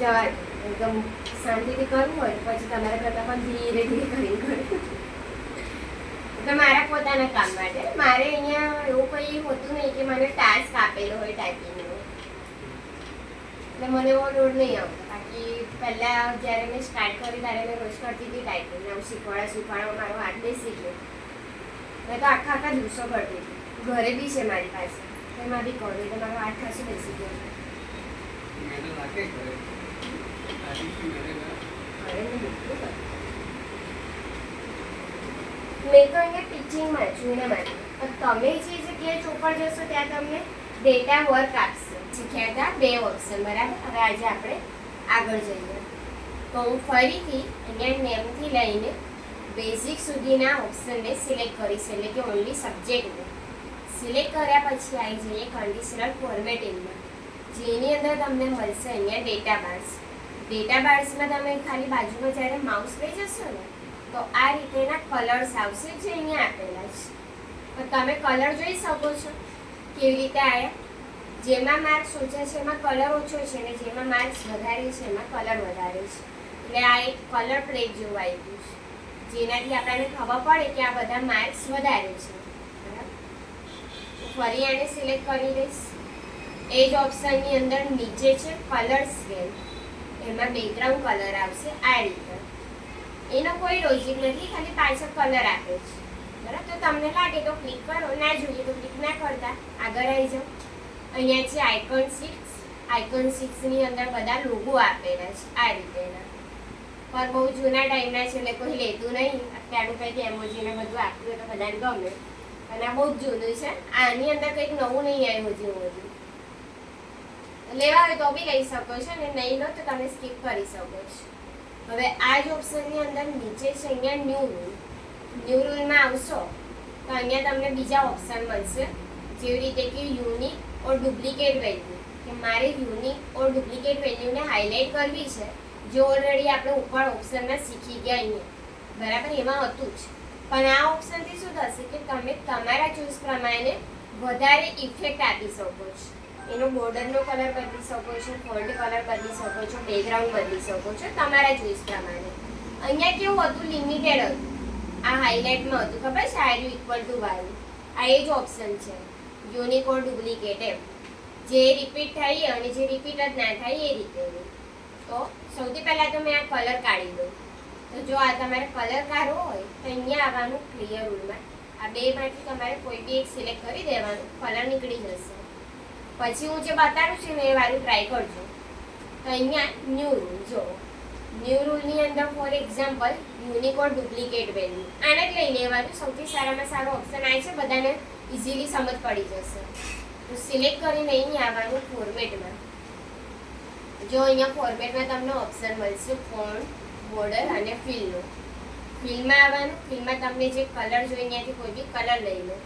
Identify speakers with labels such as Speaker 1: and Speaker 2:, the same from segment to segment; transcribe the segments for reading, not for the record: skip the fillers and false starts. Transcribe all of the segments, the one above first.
Speaker 1: જવા એકદમ શાંતિથી કરવું હોય પછી તમારા કરતાં પણ ધીરે ધીરે કરીને કરો. એટલે મારા પોતાના કામ માટે મારે અહીંયા એવું કંઈ હોતું નહીં કે મને ટાસ્ક આપેલો હોય ટાઈપિંગનો, એટલે મને એવો લોડ નહીં આવતો. બાકી પહેલાં જ્યારે મેં સ્ટાર્ટ કરી ત્યારે મેં રોજ કરતી હતી ટાઈપિંગ, આમ શીખવાડવા મારો હાથ બેસી ગયો. મેં તો આખા દિવસો કરતી હતી, ઘરે બી છે મારી પાસે, એમાં બી કરું એટલે મારો હાથ ખાસું બેસી ગયો. મેં તો અહીંયા ટીચિંગમાં છું એના માટે. તમે જે જગ્યાએ ચોપડ જશો ત્યાં તમને ડેટા વર્ક આપશે. શીખ્યા હતા 2 ઓપ્શન, બરાબર. હવે આજે આપણે આગળ જઈએ. તો હું ફરીથી અહીંયા નેમથી લઈને બેઝિક સુધીના ઓપ્શનને સિલેક્ટ કરીશ, એટલે કે ઓનલી સબ્જેક્ટને સિલેક્ટ કર્યા પછી આવી જઈએ કન્ડિશનલ ફોર્મેટિંગમાં, જેની અંદર તમને મળશે અહીંયા ડેટા બાર્સ. ડેટા બાર્સમાં તમે ખાલી બાજુમાં જ્યારે માઉસ લઈ જશો ને તો આ રીતેના કલર્સ આવશે જે અહીંયા આપેલા છે. તો તમે કલર જોઈ શકો છો કેવી રીતે આવ્યા. જેમાં માર્ક્સ ઓછા છે એમાં કલર ઓછો છે અને જેમાં માર્ક્સ વધારે છે એમાં કલર વધારે છે. એટલે આ એક કલર પ્લેટ જેવું આવી ગયું છે, જેનાથી આપણને ખબર પડે કે આ બધા માર્ક્સ વધારે છે. ફરી આને સિલેક્ટ કરી દઈશ. એ જ ઓપ્શનની અંદર નીચે છે કલર સ્કેલ, એમાં બેકગ્રાઉન્ડ કલર આવશે આ રીતે. એનો કોઈ લોજિક નથી, ખાલી પાછળ કલર આપે છે, બરાબર. તો તમને લાગે તો ક્લિક કરો, ના જોઈએ તો ક્લિક ના કરતા આગળ આવી જાઓ. અહીંયા છે આઇકોન શીટ્સ. આઇકોન શીટ્સની અંદર બધા લોગો આપેલા છે આ રીતેના, પણ બહુ જૂના ટાઈમના છે એટલે કોઈ લેતું નહીં. અત્યારનું કંઈક એમોજીને બધું આપ્યું તો બધાને ગમે, અને આ બહુ જ જૂનું છે. આની અંદર કંઈક નવું નહીં આવ્યું હજી. લેવા હોય તો બી લઈ શકો છો, અને નહીં લો તો તમે સ્કીપ કરી શકો છો. હવે આ જ ઓપ્શનની અંદર નીચે છે અહીંયા ન્યૂ રૂલ. ન્યૂ રૂલમાં આવશો તો અહીંયા તમને બીજા ઓપ્શન મળશે, જેવી રીતે કે યુનિક ઓર ડુપ્લિકેટ વેલ્યુ, કે મારે યુનિક ઓર ડુપ્લિકેટ વેલ્યુને હાઇલાઇટ કરવી છે, જે ઓલરેડી આપણે ઉપર ઓપ્શનમાં શીખી ગયા અહીંયા, બરાબર. એમાં હતું જ, પણ આ ઓપ્શનથી શું થશે કે તમે તમારા ચૂઝ પ્રમાણે વધારે ઇફેક્ટ આપી શકો છો. એનો બોર્ડરનો કલર બદલી શકો છો, ફોન્ટ કલર બદલી શકો છો, બેકગ્રાઉન્ડ બદલી શકો છો તમારા ચોઈસ પ્રમાણે. અહીંયા કેવું હતું, લિમિટેડ હતું. આ હાઇલાઇટમાં હતું, ખબર છે, આર યુ ઇક્વલ ટુ વાળું. આ એ જ ઓપ્શન છે, યુનિક ઓર ડુપ્લિકેટ એમ, જે રિપીટ થાય અને જે રિપીટ જ ના થાય એ રીતે. તો સૌથી પહેલાં તો મેં આ કલર કાઢી દઉં. તો જો આ તમારે કલર કાઢવો હોય તો અહીંયા આવવાનું ક્લિયર રૂલમાં. આ બેમાંથી તમારે કોઈ બી એક સિલેક્ટ કરી દેવાનું, કલર નીકળી જશે. પછી હું જે બતાડું છું ને એ વાળું ટ્રાય કરજો. તો અહીંયા ન્યૂ રૂલ, જો ન્યૂ રૂલની અંદર for example unique or duplicate value, આને જ લઈ લેવાનું. સૌથી સારામાં સારો ઓપ્શન આવે છે, બધાને ઇઝીલી સમજ પડી જશે. તો સિલેક્ટ કરીને અહીં આવવાનું ફોર્મેટમાં. જો અહીંયા ફોર્મેટમાં તમને ઓપ્શન મળશે ફોન્ટ, બોર્ડર અને ફિલનો. ફિલમાં આવવાનું. ફિલમાં તમને જે કલર જોઈએ અહીંયાથી કોઈ બી કલર લઈ લો.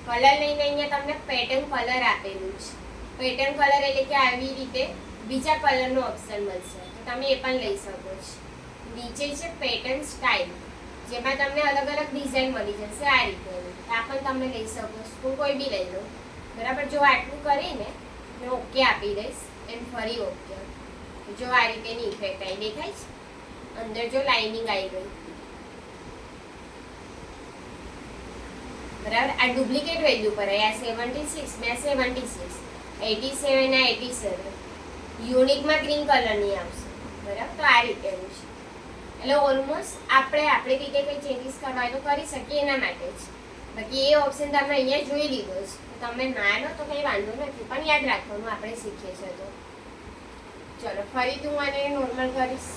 Speaker 1: કલર લઈને અહીંયા તમને પેટર્ન કલર આપેલું છે. પેટર્ન કલર એટલે કે આવી રીતે બીજા કલરનો ઓપ્શન મળશે, તો તમે એ પણ લઈ શકો છો. નીચે છે પેટર્ન સ્ટાઇલ, જેમાં તમને અલગ અલગ ડિઝાઇન મળી જશે આ રીતે. આ પણ તમે લઈ શકો છો, કોઈ બી લઈ લો, બરાબર. જો આટલું કરીને મેં ઓકે આપી દઈશ, એમ ફરી ઓકે. જો આ રીતેની ઇફેક્ટ આવી દેખાય છે, અંદર જો લાઇનિંગ આવી ગઈ, બરાબર. આ ડુપ્લિકેટ વેલ્યુ પર આ 76 મેં 76, 87 આ 87. યુનિકમાં ગ્રીન કલરની આવશે, બરાબર. તો આ રીતેનું છે. એટલે ઓલમોસ્ટ આપણે આપણી રીતે કંઈ ચેન્જીસ કરવા તો કરી શકીએ એના માટે જ. બાકી એ ઓપ્શન તમે અહીંયા જોઈ લીધો છે, તો તમે ના લો તો કંઈ વાંધો નથી, પણ યાદ રાખવાનું આપણે શીખીએ છીએ. તો ચલો ફરીથી હું આને નોર્મલ કરીશ.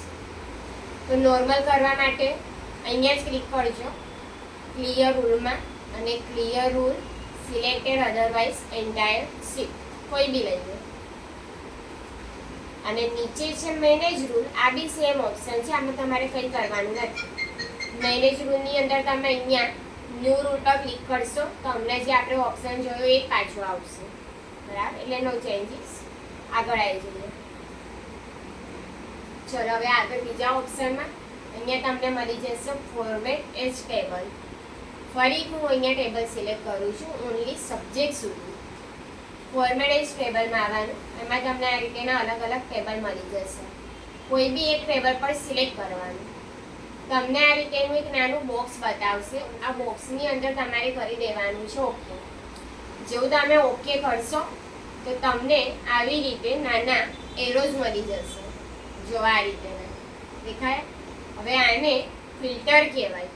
Speaker 1: તો નોર્મલ કરવા માટે અહીંયા જ ક્લિક કરજો ક્લિયર રૂલમાં, અને clear rule selected otherwise entire sheet કોઈ બી લઈ લો. અને નીચે છે મેનેજ રૂલ. આ બી સેમ ઓપ્શન છે, આમાં તમારે કંઈ કરવાનું નથી. મેનેજ રૂલની અંદર તમે અહીંયા ન્યૂ રૂલ પર ક્લિક કરશો તો અમને જે આપણે ઓપ્શન જોયો એ પાછો આવશે, બરાબર. એટલે નો ચેન્જીસ. આગળ આવી જઈએ. ચલો હવે આગળ બીજા ઓપ્શનમાં અહીંયા તમને મળી જશે ફોર્મેટ એજ ટેબલ. ફરી હું અહીંયા ટેબલ સિલેક્ટ કરું છું ઓનલી સબ્જેક્ટ સુધી. ફોર્મેટ એજ ટેબલમાં આવવાનું. એમાં તમને આ રીતેના અલગ અલગ ટેબલ મળી જશે. કોઈ બી એક ટેબલ પર સિલેક્ટ કરવાનું. તમને આ રીતેનું એક નાનું બોક્સ બતાવશે. આ બોક્સની અંદર તમારે કરી દેવાનું છે ઓકે. જેવું તમે ઓકે કરશો તો તમને આવી રીતે નાના એરોઝ મળી જશે. જો આ રીતે દેખાય. હવે આને ફિલ્ટર કહેવાય.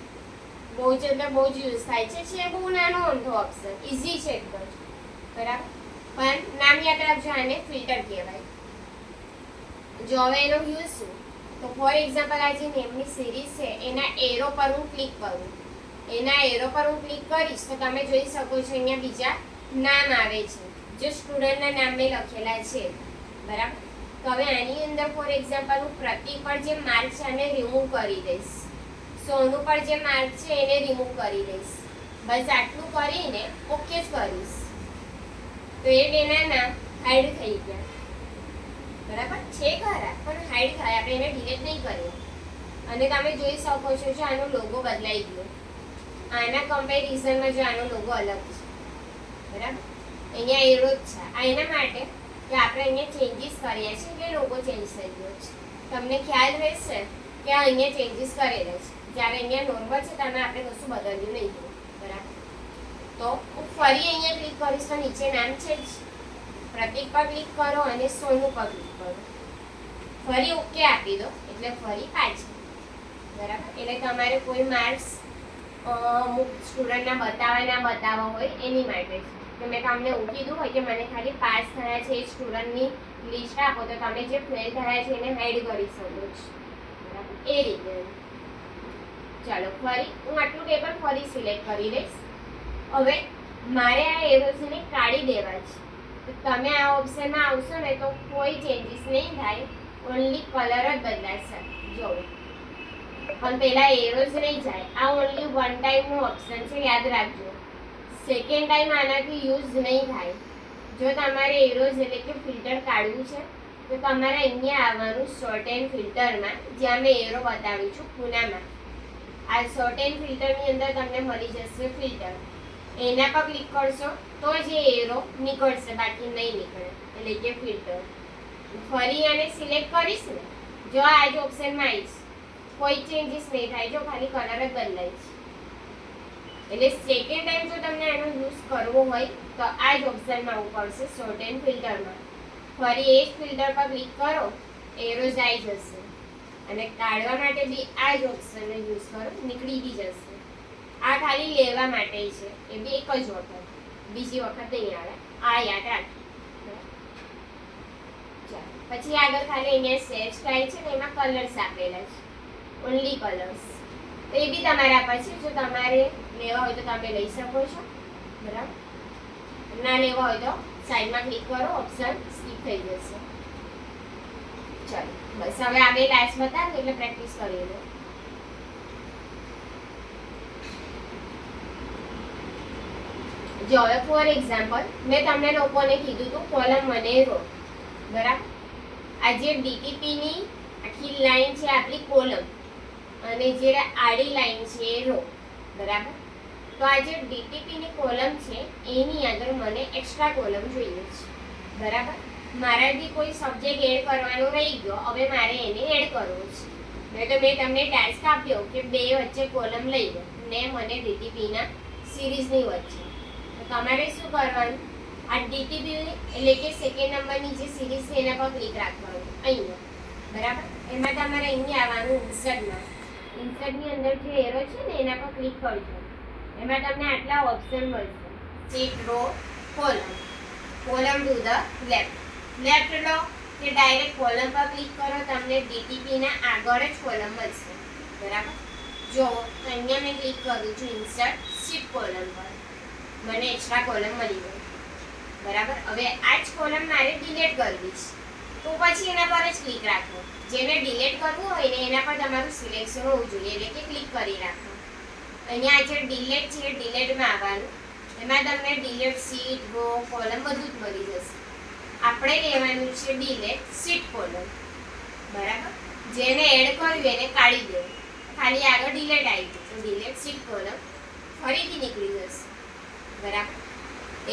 Speaker 1: બહુ જ એટલે બહુ જ યુઝ થાય છે બહુ નાનો અમથો ઓપ્શન, ઇઝી છે એકદમ, બરાબર. પણ નામ યાદ રાખજો, આને ફિલ્ટર કહેવાય. જો હવે એનો યુઝ શું, તો ફોર એક્ઝામ્પલ આ જે નેમની સિરીઝ છે એના એરો પર હું ક્લિક કરું. એના એરો પર હું ક્લિક કરીશ તો તમે જોઈ શકો છો અહીંયા બીજા નામ આવે છે જે સ્ટુડન્ટના નામ મેં લખેલા છે, બરાબર. તો હવે આની અંદર ફોર એક્ઝામ્પલ હું પ્રતિક પર જે માર્ક છે એને રિમૂવ કરી દઈશ. સોનું પર જે માર્ક છે એને રિમૂવ કરી દઈશ. બસ આટલું કરીને ઓકે જ કરીશ તો એ બેના નામ હાઈડ થઈ ગયા, બરાબર છે ખરા, પણ હાઈડ થાય, આપણે એને ડિલીટ નહીં કરીએ. અને તમે જોઈ શકો છો જો આનો લોગો બદલાઈ ગયો. આના કમ્પેરિઝનમાં જો આનો લોગો અલગ છે, બરાબર. અહીંયા એરો જ છે. આ એના માટે કે આપણે અહીંયા ચેન્જીસ કર્યા છે એટલે લોગો ચેન્જ થઈ ગયો છે. તમને ખ્યાલ રહેશે કે અહીંયા ચેન્જીસ કરેલા છે, જ્યારે અહીંયા નોર્મલ છે તમે આપણે કશું બદલ્યું નહીં, બરાબર. તો હું ફરી અહીંયા ક્લિક કરીશ તો નીચે નામ છે જ, પ્રતિક પર ક્લિક કરો અને સોનું પર ક્લિક કરો. ફરી ઓકે આપી દો એટલે ફરી પાછી, બરાબર. એટલે તમારે કોઈ માર્ક્સ અમુક સ્ટુડન્ટના બતાવવા હોય એની માટે કે મેં તમને એવું કીધું હોય કે મને ખાલી પાસ થયા છે એ સ્ટુડન્ટની લિસ્ટ આપો તો તમે જે ફેલ થયા છે એને હાઈડ કરી શકો છો, બરાબર. એ રીતે ચાલો ફરી હું આટલું ટેબલ ફરી સિલેક્ટ કરી દઈશ. હવે મારે આ એરોઝને કાઢી દેવા છે. તમે આ ઓપ્શનમાં આવશો ને તો કોઈ ચેન્જીસ નહીં થાય, ઓનલી કલર જ બદલાશે. જો પણ પહેલા એરોઝ નહીં જાય. આ ઓનલી વન ટાઈમનું ઓપ્શન છે, યાદ રાખજો. સેકન્ડ ટાઈમ આનાથી યુઝ નહીં થાય. જો તમારે એરોઝ એટલે કે ફિલ્ટર કાઢવું છે તો તમારે અહીંયા આવવાનું શોર્ટ એન્ડ ફિલ્ટરમાં, જ્યાં મેં એરો બતાવી છું ખૂણામાં. આ શોર્ટ એન્ડ ફિલ્ટરની અંદર તમને મળી જશે ફિલ્ટર. એના પર ક્લિક કરશો તો જ એ એરો નીકળશે, બાકી નહીં નીકળે, એટલે કે ફિલ્ટર. ફરી આને સિલેક્ટ કરીશ ને, જો આ જ ઓપ્શનમાં આવીશ, કોઈ ચેન્જીસ નહીં થાય, જો ખાલી કલર જ બદલાય છે. એટલે સેકન્ડ ટાઈમ જો તમને આનો યુઝ કરવો હોય તો આ જ ઓપ્શનમાં આવવું પડશે, શોર્ટ એન્ડ ફિલ્ટરમાં. ફરી એ જ ફિલ્ટર પર ક્લિક કરો, એરોઝ આવી જશે. અને કાઢવા માટે બી આ જ ઓપ્શનનો યુઝ કરો, નીકળી બી જશે. આ ખાલી લેવા માટે છે, એ બી એક જ વખત, બીજી વખત નહીં આવે. આ યાદ રાખો. પછી આગળ ખાલી અહીંયા સેટ સ્ટાઇલ છે ને એમાં કલર્સ આપેલા છે, ઓનલી કલર્સ. તો એ બી તમારા પર છે. જો તમારે લેવા હોય તો તમે લઈ શકો છો, બરાબર. ના લેવા હોય તો સાઈડમાં ક્લિક કરો, ઓપ્શન સ્કીપ થઈ જશે. ચાલો બસ હવે આ બે લાસ્ટ બતાવો એટલે પ્રેક્ટિસ કરી લો. જો હવે ફોર એક્ઝામ્પલ મેં તમને લોકોને કીધું હતું કોલમ અને રો, બરાબર. આ જે ડીટીપીની આખી લાઈન છે આપણી કોલમ અને જે આડી લાઈન છે એ રો, બરાબર. તો આ જે ડીટીપીની કોલમ છે એની આગળ મને એક્સ્ટ્રા કોલમ જોઈએ છે, બરાબર. મારાથી કોઈ સબ્જેક્ટ એડ કરવાનો રહી ગયો, હવે મારે એને એડ કરવો છે. તો મેં તમને ટાસ્ક આપ્યો કે બે વચ્ચે કોલમ લઈ લો ને મને ડીટીપીના સિરીઝની વચ્ચે. તો તમારે શું કરવાનું, આ ડીટીપી એટલે કે સેકન્ડ નંબરની જે સિરીઝ છે એના પર ક્લિક રાખવાનું અહીંયા, બરાબર. એમાં તમારે અહીંયા આવવાનું ઇન્સર્ટમાં. ઇન્સર્ટની અંદર જે એરો છે ને એના પર ક્લિક કરજો. એમાં તમને આટલા ઓપ્શન મળશે, sheet, row, column. Column to the left. Left લો કે ડાયરેક્ટ કોલમ પર ક્લિક કરો, તમને ડીટીપીના આગળ જ કોલમ મળશે, બરાબર. જો અહીંયા મેં ક્લિક કરું છું ઇન્સર્ટ સીટ કોલમ પર, મને એક્સ્ટ્રા કોલમ મળી ગઈ, બરાબર. હવે આ જ કોલમ મારે ડિલીટ કરવી છે તો પછી એના પર જ ક્લિક રાખો. જેને ડિલીટ કરવું હોય ને એના પર તમારું સિલેક્શન હોવું જોઈએ, એટલે કે ક્લિક કરી રાખો. અહીંયા જે ડિલીટ છે ડિલીટમાં આવવાનું, એમાં તમને ડિલીટ સીટ, રો, કોલમ બધું જ મળી જશે. આપણે લેવાનું છે ડિલીટ સીટ કોલમ, બરાબર. જેને એડ કર્યું એને કાઢી દેવું, ખાલી આગળ ડિલીટ આવી ગયું તો ડિલીટ સીટ કોલમ ફરીથી નીકળી જશે, બરાબર.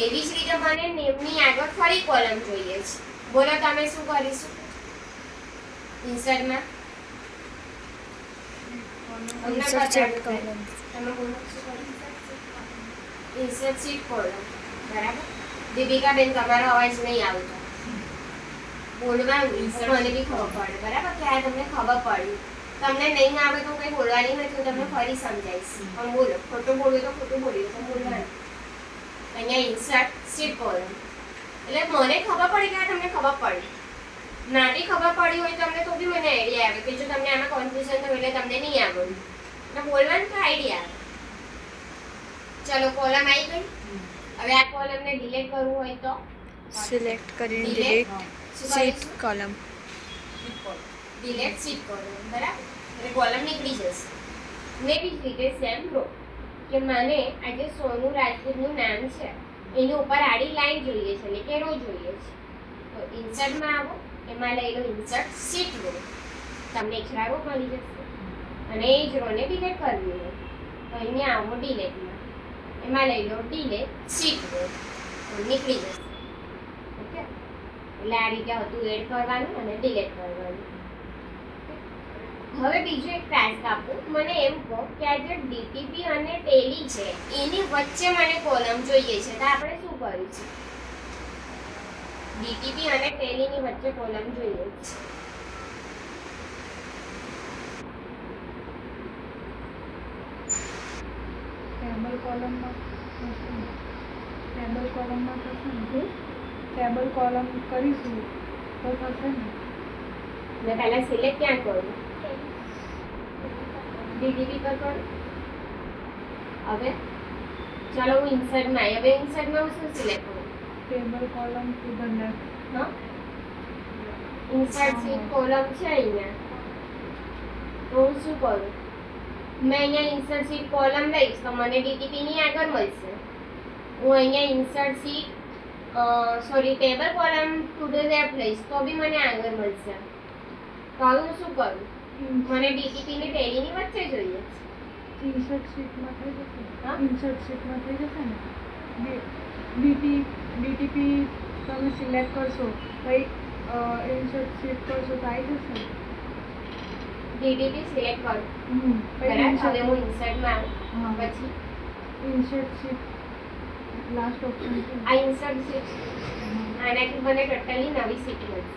Speaker 1: એવી જ રીતે મને નેમની આગળ ફરી કોલમ જોઈએ છે. બોલો તમે શું કરીશું? ઇન્સર્ટમાં
Speaker 2: Insert sheet column.
Speaker 1: તમે બોલો ઇન્સર્ટ શીટ કોલમ બરાબર. દીપિકાબેન તમારો અવાજ નહીં આવતો, બોલવાનું મને બી ખબર પડે બરાબર કે આ તમને ખબર પડી. તમને નહીં આવડે તો કંઈ બોલવાની નથી, હું તમને ફરી સમજાવીશ. પણ બોલો, ખોટું બોલ્યું તો ખોટું બોલ્યું તો બોલવાનું. અહીંયા ઇન્સર્ટ શીટ કોલમ એટલે મને ખબર પડી કે આ તમને ખબર પડી. ના બી ખબર પડી હોય તમને તો બી મને આઈડિયા આવે કે જો તમને આમાં કન્ફ્યુઝન થયું એટલે તમને નહીં આવડ્યું એટલે બોલવાનું તો આઈડિયા આવે. ચલો કોલમ આવી ગઈ. હવે આ કોલમને ડિલીટ કરવું હોય તો
Speaker 2: સિલેક્ટ કરીને
Speaker 1: Delete.
Speaker 2: delete sheet column.
Speaker 1: Delete sheet column બરાબર. એટલે કોલમ નીકળી જશે. મેં બી રીતે સેમ રો કે મને આજે સોનુ રાજપૂતનું નામ છે એની ઉપર આડી લાઈન જોઈએ છે એટલે કે રો જોઈએ છે. તો ઇન્સર્ટમાં આવો, એમાં લઈ લો ઇન્સર્ટ શીટ રો, તમને એક્સ્ટ્રા રો મળી જશે. અને એ જ રોને ડિલીટ કરવી હોય તો અહીંયા આવો ડિલીટમાં, એમાં લઈ લો ડિલીટ શીટ રો, તો નીકળી જશે. ઓકે, એટલે આ રીતે હતું એડ કરવાનું અને ડિલીટ કરવાનું. હવે બીજો એક ટાસ્ક આપું, મને એમ કહો કે આ જે ડીટીપી અને ટેલી છે એની વચ્ચે મને કોલમ જોઈએ છે, તો આપણે શું કર્યું છે? ડીટીપી અને ટેલીની વચ્ચે કોલમ જોઈએ છે.
Speaker 3: ટેબલ કોલમમાં થશે ને, ટેબલ કોલમ કરીશું તો થશે ને.
Speaker 1: મેં પહેલા સિલેક્ટ ક્યાં કરું? ડીટીપી પર કરું. હવે ચાલો હું ઇન્સર્ટમાં આવી. હવે ઇન્સર્ટમાં હું શું સિલેક્ટ કરું?
Speaker 3: Table column to the left.
Speaker 1: હા, ઇન્સર્ટ શીટ કોલમ છે અહીંયા, તો હું શું કરું? મેં અહીંયા ઇન્સર્ટ શીટ કોલમ લઈશ તો મને ડીટીપી ની આગળ મળશે. હું અહીંયા insert sheet table column to the left લઈશ તો બી મને આગળ મળશે. તો હવે હું શું કરું? મને ડીટીપી ની ટેલીની વચ્ચે જોઈએ છે.
Speaker 3: ઇન્સર્ટ શીટમાં થઈ જશે.
Speaker 1: હા?
Speaker 3: ઇન્સર્ટ શીટમાં થઈ જશે ને. ડીટીપી તમે સિલેક્ટ કરશો પછી ઇન્સર્ટ શીટ કરશો તો આવી જશે.
Speaker 1: ડીટીપી સિલેક્ટ કરું
Speaker 3: પછી
Speaker 1: બરાબર. હવે હું ઇન્સર્ટમાં
Speaker 3: હા.
Speaker 1: આવું. પછી
Speaker 3: ઇન્સર્ટ શીટ લાસ્ટ ઓપ્શન છે.
Speaker 1: આ ઇન્સર્ટ શીટ, આનાથી મને ટોટલી નવી શીટ મળશે.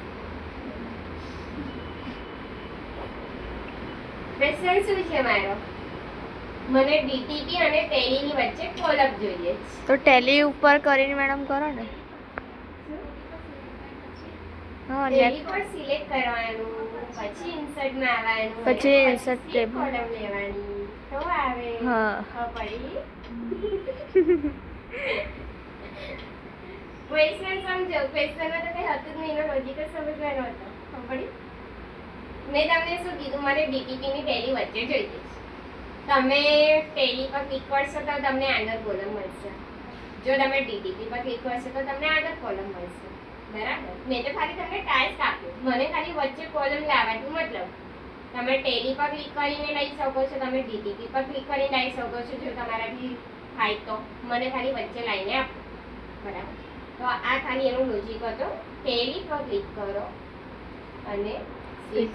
Speaker 1: ક્વેશ્ચન શું છે મારો? મને ડીટીપી અને ટેલીની વચ્ચે કોલમ જોઈએ છે.
Speaker 2: તો ટેલી ઉપર કરીને મેડમ કરો ને. હા
Speaker 1: ટેલી પર સિલેક્ટ કરવાનું, પછી ઇન્સર્ટમાં આવવાનું,
Speaker 2: પછી
Speaker 1: અને
Speaker 2: insert
Speaker 1: sheet
Speaker 2: table.
Speaker 1: કોલમ લેવાની તો આવે.
Speaker 2: હા.
Speaker 1: ખબર પડી? ક્વેશ્ચન સમજો. ક્વેશ્ચનમાં તો કંઈ હતું જ નહીં, એનો લોજિક જ સમજવાનો હતો. ખબર પડી? મેં તમને શું કીધું? મને ડીટીપી ની ટેલી વચ્ચે જોઈએ છે. તમે ટેલી પર ક્લિક કરશો તો તમને આગળ કોલમ મળશે. જો તમે ડીટીપી પર ક્લિક કરશો તો તમને આગળ કોલમ મળશે. બરાબર. મેં તો ખાલી તમને ટાસ્ક આપ્યું, મને ખાલી વચ્ચે કોલમ લાવવાનું. મતલબ તમે ટેલી પર ક્લિક કરીને લઈ શકો છો, તમે ડીટીપી પર ક્લિક કરીને લઈ શકો છો જો તમારાથી થાય તો. મને ખાલી વચ્ચે લાઈને આપો. બરાબર. તો આ ખાલી એનું લોજિક હતું. ટેલી પર ક્લિક કરો અને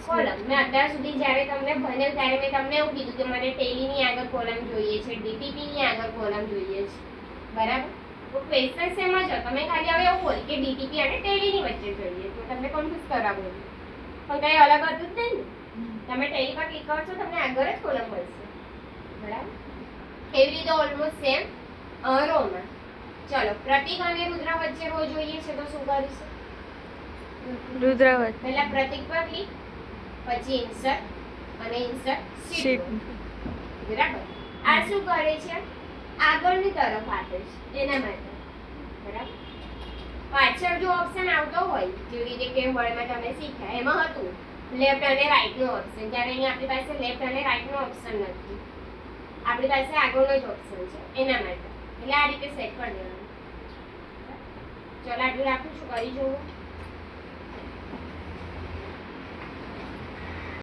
Speaker 1: કોલમ. મેં અત્યાર સુધી જ્યારે તમને ભણેલ ત્યારે મેં તમને એવું કીધું કે મને ટેલીની આગળ કોલમ જોઈએ છે, ડીટીપીની આગળ કોલમ જોઈએ છે. બરાબર. તો ક્વેશ્ચન સેમ જ હતો. તમે ખાલી હવે એવું બોલ કે ડીટીપી અને ટેલીની વચ્ચે જોઈએ તો તમને કન્ફ્યુઝ કરાવું, પણ કંઈ અલગ હતું જ નહીં ને. તમે ટેલી પર ક્લિક કરશો તમને આગળ જ કોલમ મળશે. બરાબર. એવી રીતે ઓલમોસ્ટ સેમ રોમાં. ચલો, પ્રતીક અને રુદ્ર વચ્ચે રો જોઈએ છે તો શું કરીશું?
Speaker 2: રુદ્રવત
Speaker 1: પહેલા પ્રતીક પર ક્લિક, પછી ઇન્સર્ટ અને ઇન્સર્ટ
Speaker 2: શીટ.
Speaker 1: શીટ. બરાબર. આ શું કરે છે? આગળની તરફ આપે છે એના માટે. બરાબર. પાછળ જો ઓપ્શન આવતો હોય જેવી રીતે કે વર્ડમાં તમે શીખ્યા એમાં હતું લેફ્ટ અને રાઈટ નો ઓપ્શન, જ્યારે અહીંયા આપણી પાસે લેફ્ટ અને રાઈટ નો ઓપ્શન નથી, આપણી પાસે આગળનો જ ઓપ્શન છે એના માટે. એટલે આ રીતે સેટ કરી દેવાનું. ચલો આટલું રાખું છું, કરી જોવું.